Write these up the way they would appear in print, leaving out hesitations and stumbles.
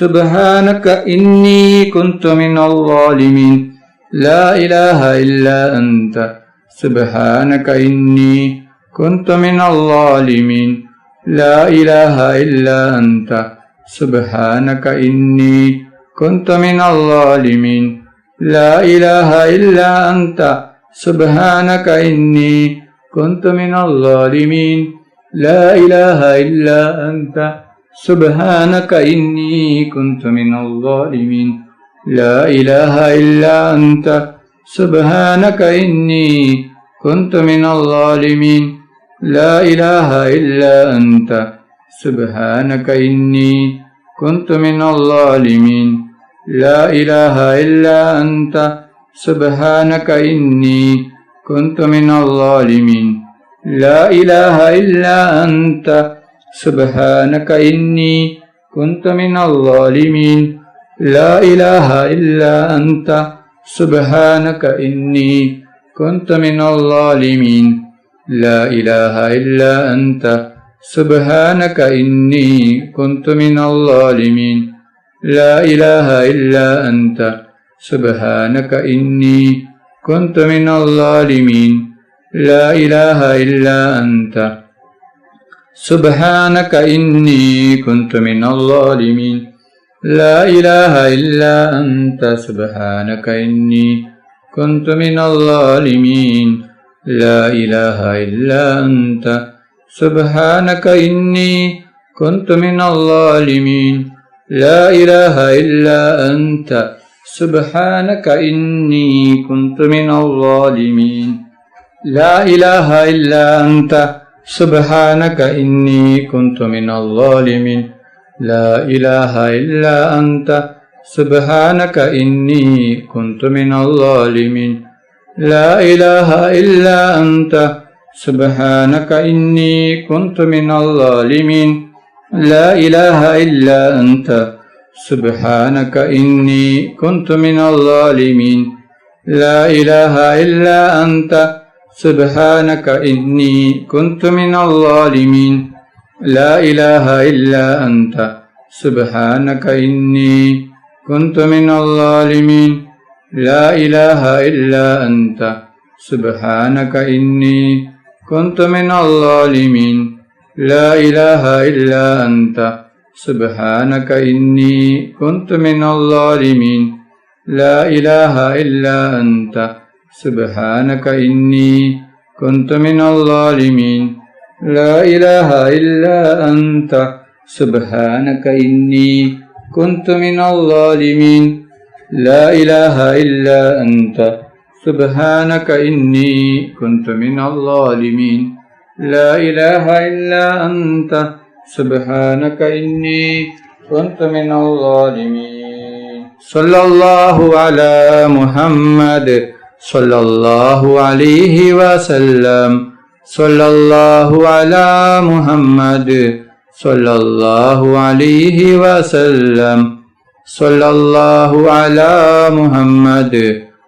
سبحانك إني كنت من الظالمين لا إله إلا أنت سبحانك إني كنت من الظالمين لا إله إلا أنت سبحانك إني كنت من الظالمين لا إله إلا أنت سبحانك إني كنت من الظالمين لا إله إلا أنت سبحانك إني كنت من الظالمين لا إله إلا أنت سبحانك إني كنت من الظالمين لا إله إلا أنت سبحانك إني كنت من الظالمين لا إله إلا أنت سبحانك إني كنت من الظالمين لا إله إلا أنت سبحانك إني كنت من الظالمين لا إله إلا أنت سبحانك إني كنت من الظالمين لا إله إلا أنت سبحانك إني كنت من الظالمين لا إله إلا أنت سبحانك إني كنت من الظالمين لا إله إلا أنت سبحانك إني كنت من الظالمين لا إله إلا أنت سبحانك إني كنت من الظالمين لا إله إلا أنت سبحانك إني كنت من الظالمين لا إله إلا أنت سبحانك إني كنت من الظالمين لا إله إلا أنت سبحانك إني كنت من الظالمين لا إله إلا أنت سبحانك إني كنت من الظالمين لا إله إلا أنت سبحانك إني كنت من الظالمين لا إله إلا أنت سبحانك إني كنت من الظالمين لا إله إلا أنت سبحانك إني كنت من الظالمين لا إله إلا أنت سبحانك إني كنت من الظالمين لا إله إلا أنت سبحانك إني كنت من الظالمين لا إله إلا أنت سبحانك إني كنت من الظالمين لا إله إلا أنت سبحانك إني كنت من الظالمين لا إله إلا أنت سبحانك إني كنت من الظالمين لا إله إلا أنت سبحانك إني كنت من الظالمين لا إله إلا أنت سبحانك إني كنت من الظالمين صلى الله على محمد صلى الله عليه وسلم صلى الله على محمد صلى الله عليه وسلم صلى الله على محمد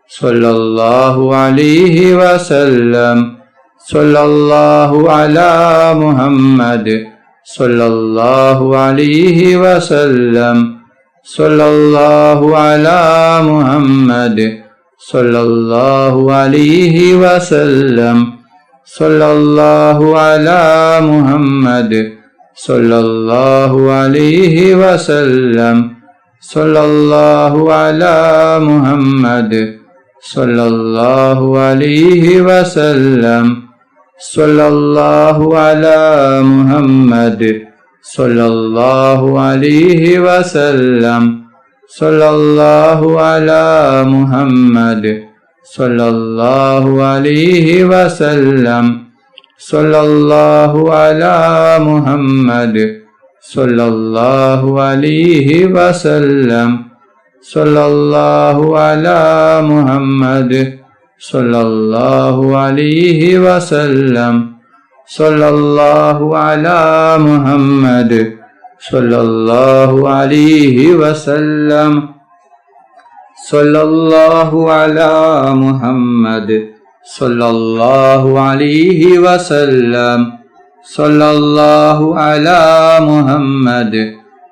صلى الله عليه وسلم صلى الله على محمد صلى الله عليه وسلم صلى الله على محمد صلى الله عليه وسلم صلى الله على محمد صلى الله عليه وسلم صلى الله على محمد صلى الله عليه وسلم صلى الله على محمد صلى الله عليه وسلم صلى الله على محمد صلى الله عليه وسلم صلى الله على محمد صلى الله عليه وسلم صلى الله على محمد صلى الله عليه وسلم صلى الله على محمد صلى الله عليه وسلم صلى الله على محمد صلى الله عليه وسلم صلى الله على محمد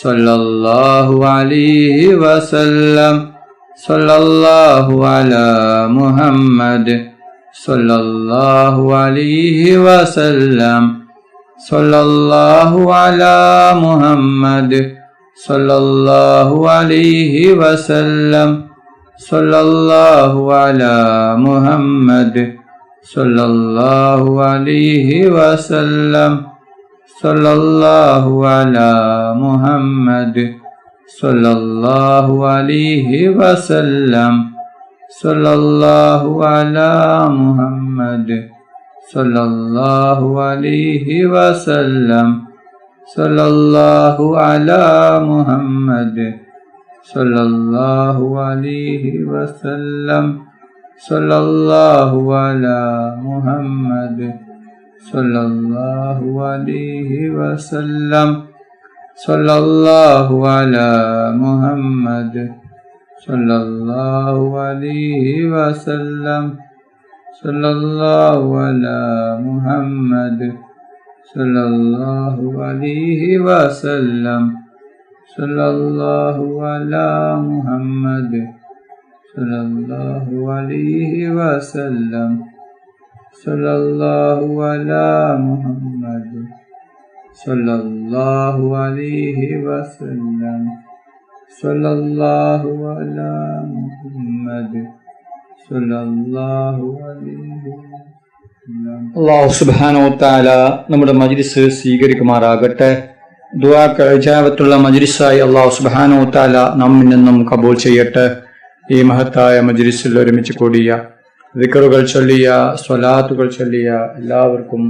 സല്ലല്ലാഹു അലൈഹി വസല്ലം. സല്ലല്ലാഹു അലാ മുഹമ്മദ് സല്ലല്ലാഹു അലൈഹി വസല്ലം. സല്ലല്ലാഹു അലാ മുഹമ്മദ് സല്ലല്ലാഹു അലൈഹി വസല്ലം. സല്ലല്ലാഹു അലാ മുഹമ്മദ് സല്ലല്ലാഹു അലൈഹി വസല്ലം. സല്ലല്ലാഹു അലാ മുഹമ്മദ് സല്ലല്ലാഹു അലൈഹി വസല്ലം. സല്ലല്ലാഹു അലാ മുഹമ്മദ് സല്ലല്ലാഹു അലൈഹി വസല്ലം. സല്ലല്ലാഹു അലാ മുഹമ്മദ് സല്ലല്ലാഹു അലൈഹി വസല്ലം. സല്ലല്ലാഹു അലാ മുഹമ്മദ് സല്ലല്ലാഹു അലൈഹി വസല്ലം. സല്ലല്ലാഹു അലാ മുഹമ്മദ് സല്ലല്ലാഹു അലൈഹി വസല്ലം. സല്ലല്ലാഹു അലാ മുഹമ്മദ് സല്ലല്ലാഹു അലൈഹി വസല്ലം. സല്ലല്ലാഹു അലാ മുഹമ്മദ് സല്ലല്ലാഹു അലൈഹി വസല്ലം. സല്ലല്ലാഹു അലാ മുഹമ്മദ് സല്ലല്ലാഹു അലൈഹി വസല്ലം. സല്ലല്ലാഹു അലാ മുഹമ്മദ് സല്ലല്ലാഹു അലൈഹി വസല്ലം. അല്ലാഹു സുബ്ഹാനഹു വ തആല നമ്മുടെ മജ്ലിസ് സ്വീകരിക്കുമാറാകട്ടെ. ദുആക്ക് ഇജാബത്തുള്ള മജ്ലിസായി അല്ലാഹു സുബ്ഹാനഹു വ തആല നമ്മിൽ നിന്നും കബൂൽ ചെയ്യട്ടെ. ഈ മഹത്തായ മജ്ലിസിൽ ഒരുമിച്ച് കൂടിയ ദിക്റുകൾ ചൊല്ലിയ സ്വലാത്തുകൾ ചൊല്ലിയ എല്ലാവർക്കും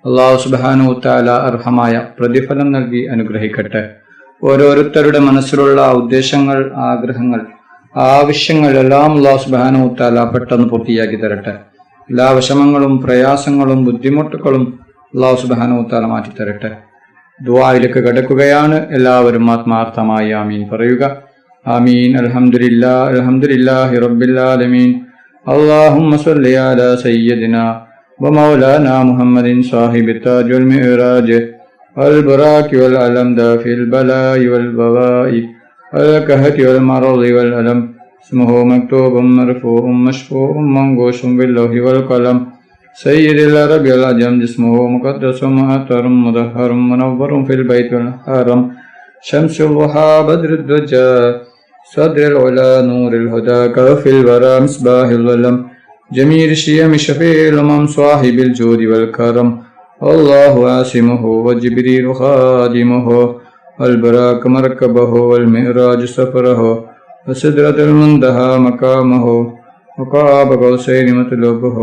അല്ലാഹു സുബ്ഹാനഹു വ തആല അർഹമായ പ്രതിഫലം നൽകി അനുഗ്രഹിക്കട്ടെ. ഓരോരുത്തരുടെ മനസ്സിലുള്ള ഉദ്ദേശങ്ങൾ, ആഗ്രഹങ്ങൾ, ആവശ്യങ്ങൾ എല്ലാം അല്ലാഹു സുബ്ഹാനഹു വ തആല പെട്ടെന്ന് പൂർത്തിയാക്കി തരട്ടെ. എല്ലാ വിഷമങ്ങളും പ്രയാസങ്ങളും ബുദ്ധിമുട്ടുകളും അല്ലാഹു സുബ്ഹാനഹു വ തആല മാറ്റി തരട്ടെ. ദുആയിലേക്ക് കടക്കുകയാണ്. എല്ലാവരും ആത്മാർത്ഥമായി ആമീൻ പറയുക. ആമീൻ. അൽഹംദുലില്ലാഹ് അൽഹംദുലില്ലാഹി റബ്ബിൽ ആലമീൻ. اللهم صل على سيدنا ومولانا محمد صاحب التاج والمعراج والبراك والعلم دافع البلاء والبواء والكهف والمرض والألم. اسمه مكتوب مرفوع مشفوع منقوش باللوح والقلم. سيد العرب والعجم. جسمه مقدس مؤطر مطهر منور في البيت والحرم. شمس الضحى بدر الدجى صدر العلا نور الهدى كافي الورى مصباح الظلم. جميل الشيم شفيع الأمم صاحب الجود والكرم. الله عاصمه وجبريل خادمه والبراك مركبه والمعراج سفره وسدرة المنتهى مقامه وقاب قوسين مطلوبه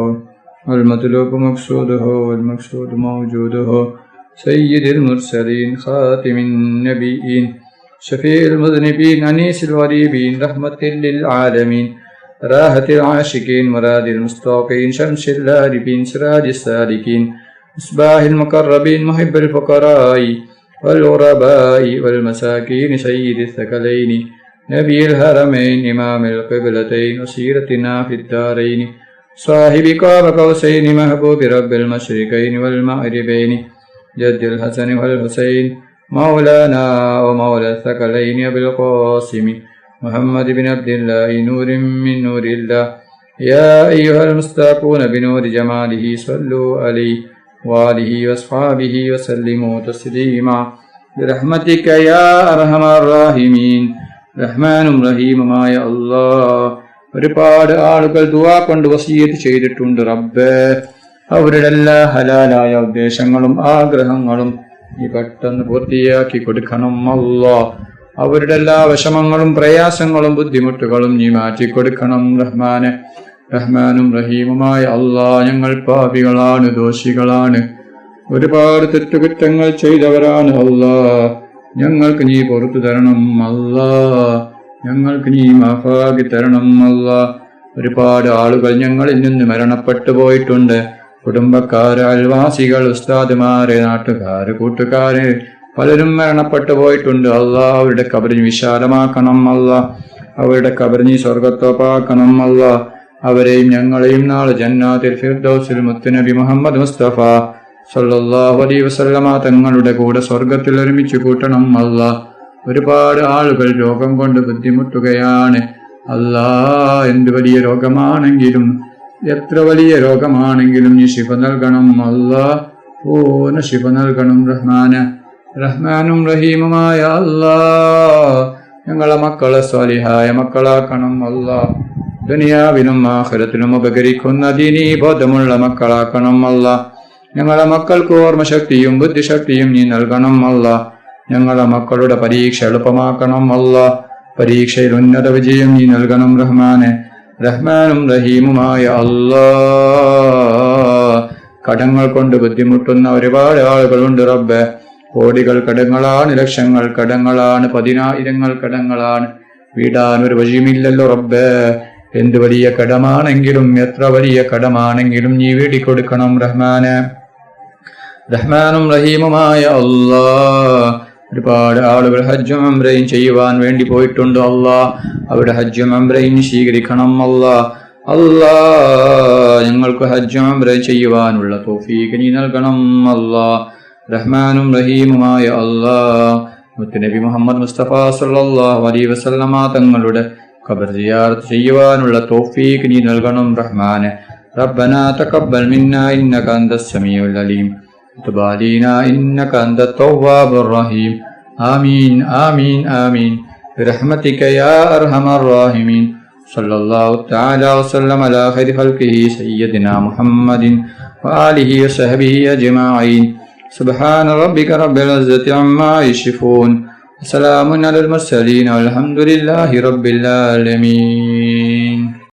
والمطلوب مقصوده والمقصود موجوده. سيد المرسلين خاتم النبيين شفيع المذنبين أنيس الغريبين رحمة للعالمين راحة العاشقين مراد المستوقين شمس اللاهبين سراج السالكين مصباح المقربين محب الفقراء والغرباء والمساكين سيد الثقلين نبي الهرمين إمام القبلتين وسيرتنا في الدارين صاحب قاب قوسين محبوب رب المشرقين والمغربين جد الحسن والحسين مولانا ومولى الثقلين أبي القاسم محمد بن عبد الله نور من نور الله. يا أيها المستاقون بنور جماله صلوا عليه وآله وأصحابه وسلموا تسليما برحمتك يا أرحم الراحمين. റഹ്മാനും റഹീമുമായ അല്ലാഹ്. ഒരുപാട് ആളുകൾ ദുആ കൊണ്ട് വസിയത്ത് ചെയ്തിട്ടുണ്ട് റബ്ബേ. അവരുടെ എല്ലാ ഹലാലായ ഉദ്ദേശങ്ങളും ആഗ്രഹങ്ങളും നീ പെട്ടെന്ന് പൂർത്തിയാക്കി കൊടുക്കണം അല്ലാഹ്. അവരുടെ എല്ലാ വിഷമങ്ങളും പ്രയാസങ്ങളും ബുദ്ധിമുട്ടുകളും നീ മാറ്റിക്കൊടുക്കണം റഹ്മാനെ. റഹ്മാനും റഹീമുമായ അല്ലാഹ്, ഞങ്ങൾ പാപികളാണ്, ദോഷികളാണ്, ഒരുപാട് തെറ്റുകുറ്റങ്ങൾ ചെയ്തവരാണ് അല്ലാഹ്. ഞങ്ങൾക്ക് നീ പുറത്തു തരണം അല്ലാഹ്. ഞങ്ങൾക്ക് നീ മാഫാക്കി തരണം അല്ലാഹ്. ഒരുപാട് ആളുകൾ ഞങ്ങളിൽ നിന്ന് മരണപ്പെട്ടു പോയിട്ടുണ്ട്. കുടുംബക്കാര്, അയൽവാസികൾ, ഉസ്താദുമാര്, നാട്ടുകാര്, കൂട്ടുകാര് പലരും മരണപ്പെട്ടു പോയിട്ടുണ്ട് അല്ലാഹ്. അവരുടെ ഖബർ വിശാലമാക്കണം അല്ലാഹ്. അവരുടെ ഖബർ നീ സ്വർഗത്തോപ്പാക്കണം അല്ലാഹ്. അവരെയും ഞങ്ങളെയും നാളെ ജന്നാത്തുൽ ഫിർദൗസിൽ മുത്തുനബി മുഹമ്മദ് മുസ്തഫ സല്ലല്ലാഹു അലൈഹി വസല്ലമ തങ്ങളുടെ കൂടെ സ്വർഗത്തിൽ ഒരുമിച്ച് കൂട്ടണം അല്ലാഹ്. ഒരുപാട് ആളുകൾ രോഗം കൊണ്ട് ബുദ്ധിമുട്ടുകയാണ്. അല്ലാ, എന്ത് വലിയ രോഗമാണെങ്കിലും എത്ര വലിയ രോഗമാണെങ്കിലും നീ ശിഫ നൽകണം അല്ലാ, പൂർണ്ണ ശിഫ നൽകണം റഹ്മാന്. റഹ്മാനും റഹീമുമായ അല്ലാ, ഞങ്ങളെ മക്കളെ സ്വാലിഹായ മക്കളാക്കണം അല്ലാ. ദുനിയാവിലും ആഖിറത്തിലും ഉപകരിക്കുന്ന ദീനീ ബോധമുള്ള മക്കളാക്കണം അല്ലാ. ഞങ്ങളെ മക്കൾക്ക് ഓർമ്മശക്തിയും ബുദ്ധിശക്തിയും നീ നൽകണം അല്ലാ. ഞങ്ങളെ മക്കളുടെ പരീക്ഷ എളുപ്പമാക്കണം അല്ലാ. പരീക്ഷയിൽ ഉന്നത വിജയം നീ നൽകണം റഹ്മാനെ. റഹ്മാനും റഹീമുമായ അല്ലാ, കടങ്ങൾ കൊണ്ട് ബുദ്ധിമുട്ടുന്ന ഒരുപാട് ആളുകളുണ്ട് റബ്ബേ. കോടികൾ കടങ്ങളാണ്, ലക്ഷങ്ങൾ കടങ്ങളാണ്, 10,000 കടങ്ങളാണ്. വീടാൻ ഒരു വഴിയുമില്ലല്ലോ റബ്ബേ. എന്ത് വലിയ കടമാണെങ്കിലും എത്ര വലിയ കടമാണെങ്കിലും നീ വീടിക്കൊടുക്കണം റഹ്മാനെ. റഹ്മാനും റഹീമുമായ അല്ലാ, ഒരുപാട് ആളുകൾ ഹജ്ജും ഉംറയും ചെയ്യുവാൻ വേണ്ടി പോയിട്ടുണ്ട് അല്ലാ. അവിടെ ഹജ്ജും ഉംറയും സ്വീകരിക്കണം അല്ലാ. അല്ലാ, ഞങ്ങൾക്ക് ഹജ്ജും ഉംറയും ചെയ്യുവാനുള്ള തൗഫീഖ് നീ നൽകണം അല്ലാ. റഹ്മാനും റഹീമുമായ അല്ലാ, മുത്തുനബി മുഹമ്മദ് മുസ്തഫ സല്ലല്ലാഹു അലൈഹി വസല്ലമ തങ്ങളുടെ ഖബർ സിയാറത്ത് ചെയ്യുവാനുള്ള തൗഫീഖ് നീ നൽകണം റഹ്മാനെ. റബ്ബനാ തഖബ്ബൽ മിന്നാ ഇന്നക അൻതസ് സമീഉൽ അലീം വതുബ് അലൈനാ ഇന്നക അൻതത് തവ്വാബുർ റഹീം. ആമീൻ ആമീൻ ആമീൻ ബിറഹ്മതിക യാ അർഹമർ റഹീമീൻ. സല്ലല്ലാഹു തആല വസല്ലമ അലാ ഖൈരി ഖൽഖിഹി സയ്യിദിനാ മുഹമ്മദിൻ വആലിഹി വസഹ്ബിഹി അജ്മഈൻ. സുബ്ഹാന റബ്ബിക റബ്ബിൽ ഇസ്സതി അമ്മാ യസിഫൂൻ. സലാമുൻ അലൽ മുർസലീൻ വൽഹംദുലില്ലാഹി റബ്ബിൽ ആലമീൻ.